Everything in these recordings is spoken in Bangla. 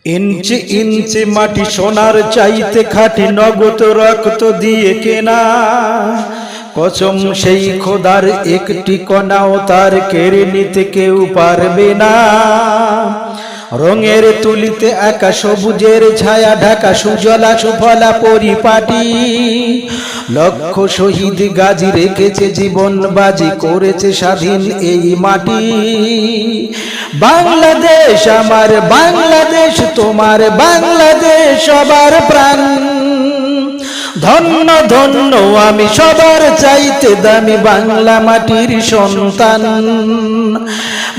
ইঞ্চি ইঞ্চি মাটি সোনার চাইতে খাঁটি, নগদ রক্ত দিয়ে কেনা। কসম সেই খোদার, একটি কণাও তার কেড়ে নিতে কেউ পারবে না। রঙের তুলিতে আঁকা সবুজের ছায়া ঢাকা সুজলা সুফলা পরিপাটি। লক্ষ শহীদ গাজী রেখেছে জীবন বাজি, করেছে স্বাধীন এই মাটি। বাংলাদেশ আমার বাংলাদেশ, তোমার বাংলাদেশ সবার প্রাণ। ধন্য ধন্য আমি সবার চাইতে দামি বাংলা মাটির সন্তান।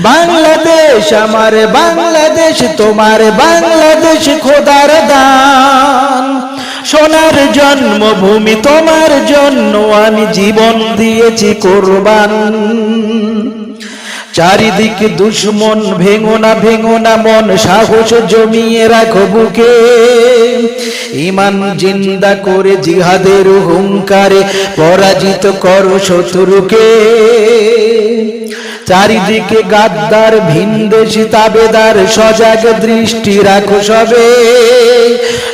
বাংলাদেশ আমার বাংলাদেশ, তোমার বাংলাদেশ খোদার দান। সোনার জন্মভূমি, তোমার জন্য আমি জীবন দিয়েছি কোরবান। চারিদিকে দুশ্মন, ভেঙো না মন, সাহস জমিয়ে রাখো বুকে। ঈমান জিন্দা করে জিহাদের হুঙ্কারে পরাজিত করো শত্রুকে। চারিদিকে গাদ্দার ভিনদেশী তাবেদার, সজাগ দৃষ্টি রাখো সবে।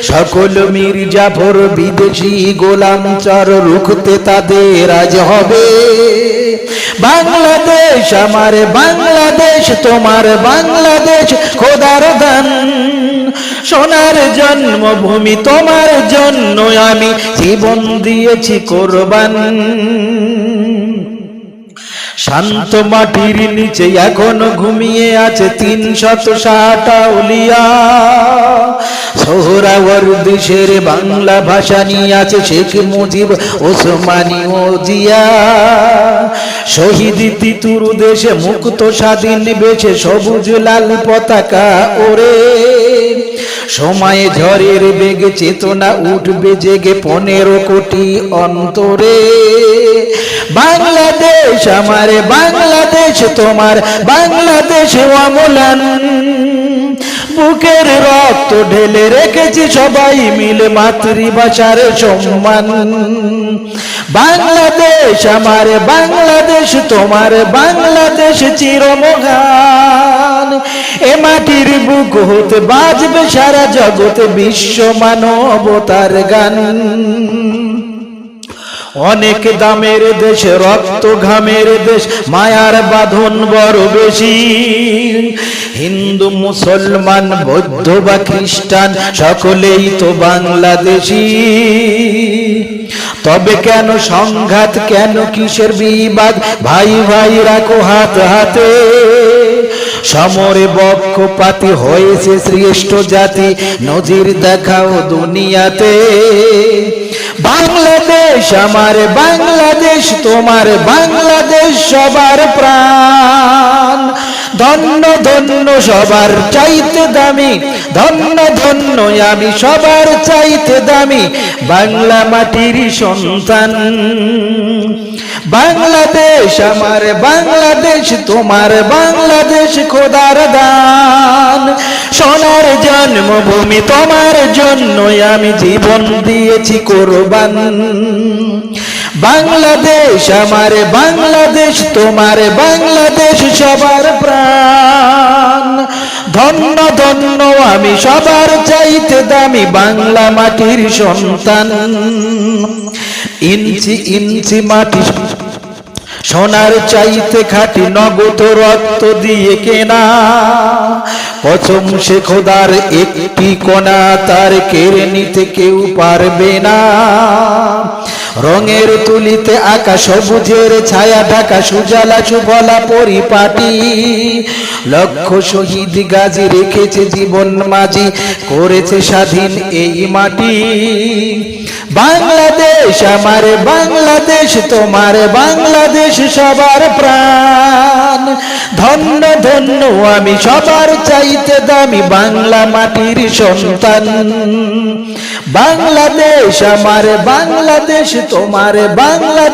সকল মির্জাফর বিদেশি গোলাম চর, রুখতে তাদের আজ হবে। বাংলাদেশ আমার বাংলাদেশ, তোমার বাংলাদেশ খোদার দান। সোনার জন্মভূমি, তোমার জন্য আমি জীবন দিয়েছি কোরবান। শান্ত মাটির নিচে এখনো ঘুমিয়ে আছে ৩৬০ আউলিয়া। সোহরাওয়ার্দীর বাংলা ভাষা নিয়ে আছে শেখ মুজিব, ওসমানী ও জিয়া। শহীদ তিতুর দেশে মুক্ত স্বাধীন বেশে সবুজ লাল পতাকা ওরে। সময়ে ঝড়ের বেগে চেতনা উঠবে জেগে ১৫ কোটি অন্তরে। বাংলাদেশ আমার বাংলাদেশ, তোমার বাংলাদেশ অমলান। বুকের রক্ত ঢেলে রেখেছি সবাই মিলে মাতৃভাষার সম্মান। বাংলাদেশ আমার বাংলাদেশ, তোমার বাংলাদেশ চিরমহান। এ মাটির বুক হতে বাজবে সারা জগতে বিশ্ব মানবতার গান। অনেক দামের দেশ, রক্ত ঘামের দেশ, মায়ার বাঁধন বড় বেশি। হিন্দু মুসলমান বৌদ্ধ বা খ্রিস্টান সকলেই তো বাংলাদেশি। তবে কেন সংঘাত, কেন কিসের বিবাদ? ভাই ভাই রাখো হাত হাতে। সমরে পক্ষপাতী হয়েছে শ্রেষ্ঠ জাতি, নজির দেখাও দুনিয়াতে। বাংলাদেশ আমার বাংলাদেশ, তোমার বাংলাদেশ সবার প্রাণ। ধন্য ধন্য সবার চাইতে দামি, ধন্য ধন্য আমি সবার চাইতে দামি বাংলা মাটির সন্তান। বাংলাদেশ আমার বাংলাদেশ, তোমার বাংলাদেশ খোদার দান। সোনার জন্মভূমি, তোমার জন্য আমি জীবন দিয়েছি কোরবান। বাংলাদেশ আমার বাংলাদেশ, তোমার বাংলাদেশ সবার প্রাণ। ধন্য ধন্য আমি সবার চাইতে দামি বাংলা মাটির সন্তান। ইঞ্চি ইঞ্চি মাটি সোনার চাইতে খাঁটি, নগদ রক্ত দিয়ে কেনা। কসম সে খোদার, একটি কণা তার কেড়ে নিতে কেউ পারবে না। রঙের তুলিতে আঁকা সবুজের ছায়া ঢাকা সুজলা সুফলা পরিপাটি। লক্ষ শহীদ গাজী রেখেছে জীবন মাঝি, করেছে স্বাধীন এই মাটি। বাংলাদেশ আমার বাংলাদেশ, তোমার বাংলাদেশ সবার প্রাণ। ধন্য ধন্য আমি সবার চাইতে দামি বাংলা মাটির সন্তান। বাংলাদেশ আমার বাংলাদেশ, তোমার বাংলাদেশ।